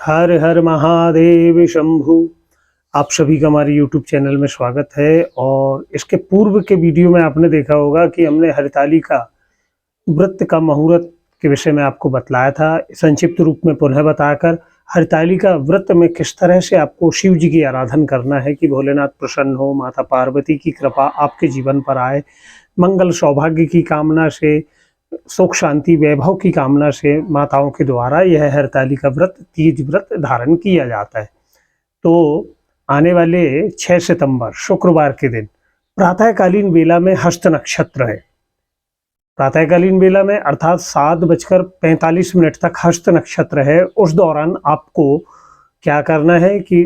हर हर महादेव शंभु। आप सभी का हमारे YouTube चैनल में स्वागत है। और इसके पूर्व के वीडियो में आपने देखा होगा कि हमने हरतालिका व्रत का मुहूर्त के विषय में आपको बतलाया था, संक्षिप्त रूप में पुनः बताकर। हरतालिका व्रत में किस तरह से आपको शिव जी की आराधना करना है कि भोलेनाथ प्रसन्न हो, माता पार्वती की कृपा आपके जीवन पर आए, मंगल सौभाग्य की कामना से, सुख शांति वैभव की कामना से माताओं के द्वारा यह हरतालिका व्रत, तीज व्रत धारण किया जाता है। तो आने वाले 6 सितंबर शुक्रवार के दिन प्रातःकालीन बेला में हस्त नक्षत्र है। प्रातःकालीन बेला में अर्थात 7:45 तक हस्त नक्षत्र है। उस दौरान आपको क्या करना है कि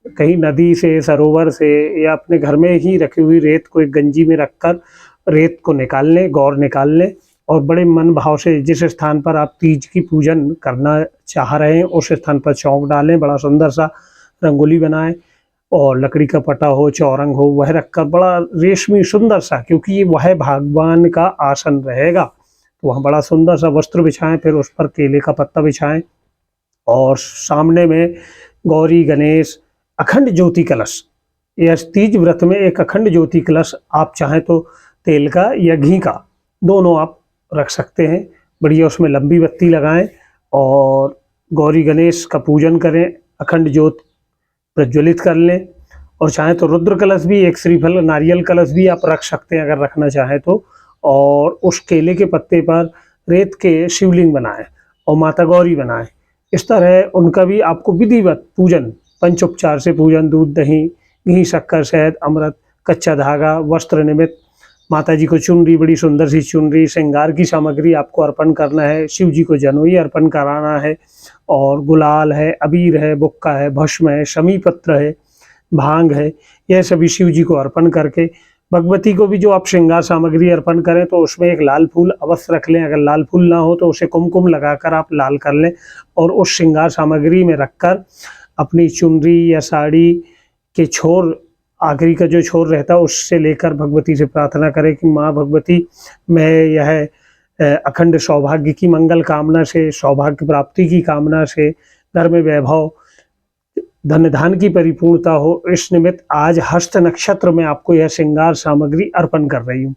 कहीं नदी से, सरोवर से या अपने घर में ही रखी हुई रेत को एक गंजी में रखकर रेत को निकाल लें, गौर निकाल लें और बड़े मन भाव से जिस स्थान पर आप तीज की पूजन करना चाह रहे हैं उस स्थान पर चौक डालें, बड़ा सुंदर सा रंगोली बनाएं और लकड़ी का पटा हो, चौरंग हो, वह रखकर बड़ा रेशमी सुंदर सा, क्योंकि ये वह भगवान का आसन रहेगा, तो वहाँ बड़ा सुंदर सा वस्त्र बिछाएं, फिर उस पर केले का पत्ता बिछाएं और सामने में गौरी, गणेश, अखंड ज्योति कलश, यह तीज व्रत में एक अखंड ज्योति कलश आप चाहें तो तेल का या घी का दोनों आप रख सकते हैं। बढ़िया उसमें लंबी बत्ती लगाएं और गौरी गणेश का पूजन करें, अखंड ज्योत प्रज्वलित कर लें। और चाहें तो रुद्र कलश भी, एक श्रीफल नारियल कलश भी आप रख सकते हैं अगर रखना चाहें तो। और उस केले के पत्ते पर रेत के शिवलिंग बनाएं और माता गौरी बनाएं। इस तरह उनका भी आपको विधिवत पूजन, पंचोपचार से पूजन, दूध, दही, घी, शक्कर, शहद, अमृत, कच्चा धागा, वस्त्र निमित्त माता जी को चुनरी, बड़ी सुंदर सी चुनरी, श्रृंगार की सामग्री आपको अर्पण करना है। शिव जी को जनोई अर्पण कराना है और गुलाल है, अबीर है, बुक्का है, भस्म है, शमी पत्र है, भांग है, यह सभी शिव जी को अर्पण करके भगवती को भी जो आप श्रृंगार सामग्री अर्पण करें तो उसमें एक लाल फूल अवश्य रख लें। अगर लाल फूल ना हो तो उसे कुमकुम लगाकर आप लाल कर लें और उस श्रृंगार सामग्री में रखकर अपनी चुनरी या साड़ी के छोर, आखिरी का जो छोर रहता है उससे लेकर भगवती से प्रार्थना करें कि माँ भगवती, मैं यह अखंड सौभाग्य की मंगल कामना से, सौभाग्य प्राप्ति की कामना से, घर में वैभव, धन धान की परिपूर्णता हो, इस निमित्त आज हस्त नक्षत्र में आपको यह श्रृंगार सामग्री अर्पण कर रही हूँ।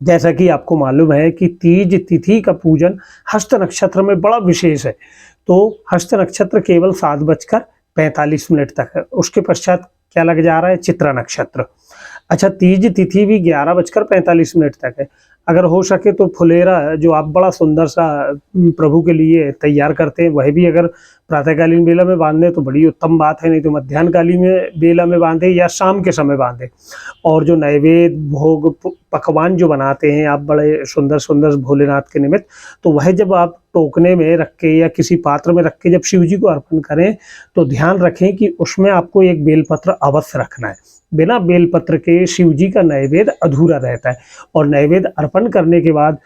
जैसा कि आपको मालूम है कि तीज तिथि का पूजन हस्त नक्षत्र में बड़ा विशेष है। तो हस्त नक्षत्र केवल 7:45 तक है। उसके पश्चात क्या लग जा रहा है? चित्रा नक्षत्र। अच्छा, तीज तिथि भी 11:45 तक है। अगर हो सके तो फुलेरा जो आप बड़ा सुंदर सा प्रभु के लिए तैयार करते हैं, वह भी अगर प्रातःकालीन बेला में बांधे तो बड़ी उत्तम बात है, नहीं तो मध्याह्नकालीन बेला में बांधे या शाम के समय बांधे। और जो नैवेद्य, भोग, पकवान जो बनाते हैं आप बड़े सुंदर सुंदर भोलेनाथ के निमित्त, तो वह जब आप टोकने में रख के या किसी पात्र में रख के जब शिव जी को अर्पण करें तो ध्यान रखें कि उसमें आपको एक बेलपत्र अवश्य रखना है। बिना बेलपत्र के शिव जी का नैवेद्य अधूरा रहता है। और नैवेद्य अर्पण करने के बाद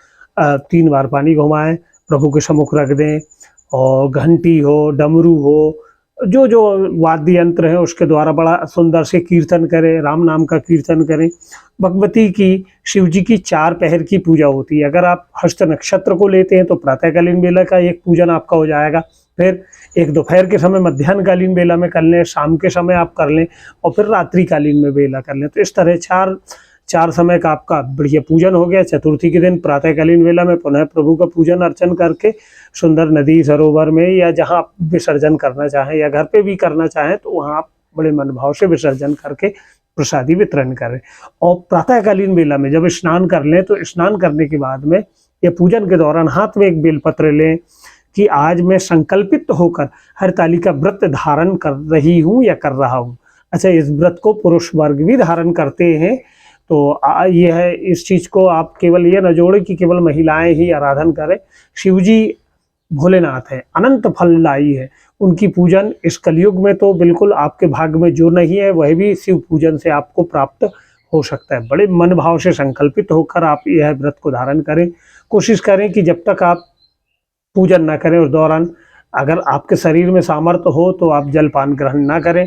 3 बार पानी घुमाएं, प्रभु के सम्मुख रख दें और घंटी हो, डमरू हो, जो जो वाद्य यंत्र है उसके द्वारा बड़ा सुंदर से कीर्तन करें, राम नाम का कीर्तन करें। भगवती की, शिव जी की 4 पहर की पूजा होती है। अगर आप हस्त नक्षत्र को लेते हैं तो प्रातःकालीन बेला का एक पूजन आपका हो जाएगा, फिर एक दोपहर के समय मध्याह्नकालीन बेला में कर लें, शाम के समय आप कर लें और फिर रात्रिकालीन में बेला कर लें। तो इस तरह चार समय का आपका बढ़िया पूजन हो गया। चतुर्थी के दिन प्रातःकालीन बेला में पुनः प्रभु का पूजन अर्चन करके सुंदर नदी, सरोवर में या जहाँ आप विसर्जन करना चाहें या घर पे भी करना चाहें तो वहाँ आप बड़े मन भाव से विसर्जन करके प्रसादी वितरण करें। और प्रातःकालीन बेला में जब स्नान कर लें तो स्नान करने के बाद में या पूजन के दौरान हाथ में एक बेलपत्र लें कि आज मैं संकल्पित होकर हरतालिका व्रत धारण कर रही हूँ या कर रहा हूँ। अच्छा, इस व्रत को पुरुष वर्ग भी धारण करते हैं, तो ये है, इस चीज़ को आप केवल ये न जोड़ें कि केवल महिलाएं ही आराधन करें। शिव जी भोलेनाथ है, अनंत फलदायी है, उनकी पूजन इस कलयुग में तो बिल्कुल आपके भाग्य में जो नहीं है वह भी शिव पूजन से आपको प्राप्त हो सकता है। बड़े मन भाव से संकल्पित होकर आप यह व्रत को धारण करें। कोशिश करें कि जब तक आप पूजन ना करें उस दौरान अगर आपके शरीर में सामर्थ्य हो तो आप जलपान ग्रहण ना करें।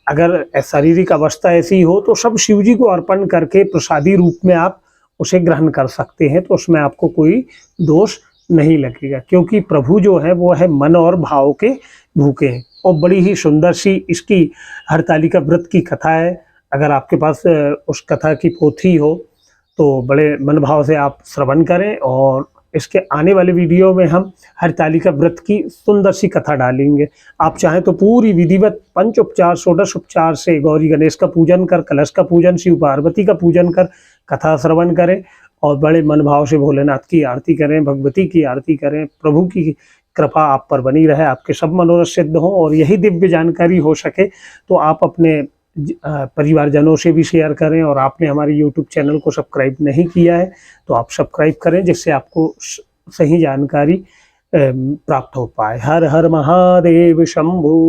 अगर शारीरिक अवस्था ऐसी हो तो सब शिव जी को अर्पण करके प्रसादी रूप में आप उसे ग्रहण कर सकते हैं, तो उसमें आपको कोई दोष नहीं लगेगा, क्योंकि प्रभु जो है वो है मन और भाव के भूखे हैं। और बड़ी ही सुंदर सी इसकी हरतालिका व्रत की कथा है। अगर आपके पास उस कथा की पोथी हो तो बड़े मनभाव से आप श्रवण करें, और इसके आने वाले वीडियो में हम हरतालिका व्रत की सुंदर सी कथा डालेंगे। आप चाहें तो पूरी विधिवत पंचोपचार षोडश उपचार से गौरी गणेश का पूजन कर, कलश का पूजन, शिव पार्वती का पूजन कर कथा श्रवण करें और बड़े मनभाव से भोलेनाथ की आरती करें, भगवती की आरती करें। प्रभु की कृपा आप पर बनी रहे, आपके सब मनोरथ सिद्ध हों, और यही दिव्य जानकारी हो सके तो आप अपने परिवारजनों से भी शेयर करें। और आपने हमारे यूट्यूब चैनल को सब्सक्राइब नहीं किया है तो आप सब्सक्राइब करें, जिससे आपको सही जानकारी प्राप्त हो पाए। हर हर महादेव शंभु।